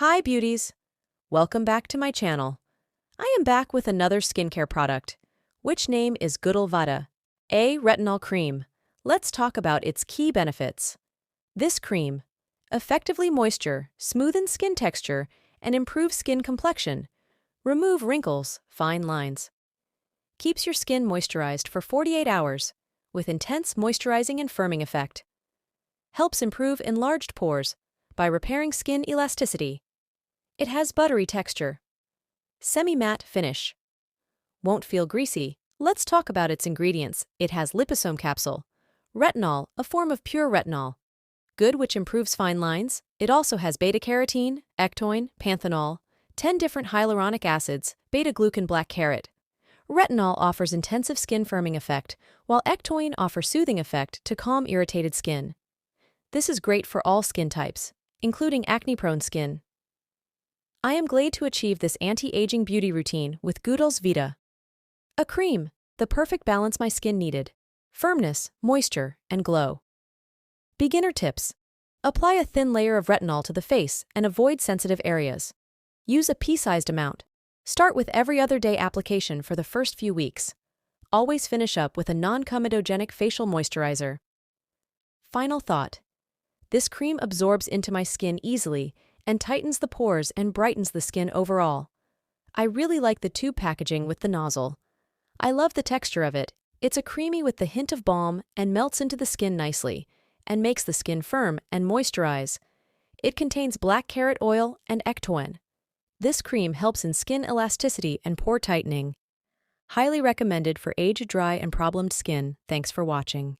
Hi beauties! Welcome back to my channel. I am back with another skincare product, which name is Goodal Vita-A Retinol Cream. Let's talk about its key benefits. This cream effectively moisture, smoothen skin texture, and improve skin complexion. Remove wrinkles, fine lines. Keeps your skin moisturized for 48 hours with intense moisturizing and firming effect. Helps improve enlarged pores by repairing skin elasticity. It has buttery texture. Semi-matte finish. Won't feel greasy. Let's talk about its ingredients. It has liposome capsule. Retinol, a form of pure retinol. Good, which improves fine lines. It also has beta-carotene, ectoin, panthenol, 10 different hyaluronic acids, beta-glucan black carrot. Retinol offers intensive skin firming effect, while ectoin offers soothing effect to calm irritated skin. This is great for all skin types, including acne-prone skin. I am glad to achieve this anti-aging beauty routine with Goodal's Vita-A cream, the perfect balance my skin needed. Firmness, moisture, and glow. Beginner tips. Apply a thin layer of retinol to the face and avoid sensitive areas. Use a pea-sized amount. Start with every other day application for the first few weeks. Always finish up with a non-comedogenic facial moisturizer. Final thought. This cream absorbs into my skin easily and tightens the pores and brightens the skin overall. I really like the tube packaging with the nozzle. I love the texture of it. It's a creamy with the hint of balm and melts into the skin nicely and makes the skin firm and moisturize. It contains black carrot oil and ectoin. This cream helps in skin elasticity and pore tightening. Highly recommended for aged, dry, and problemed skin. Thanks for watching.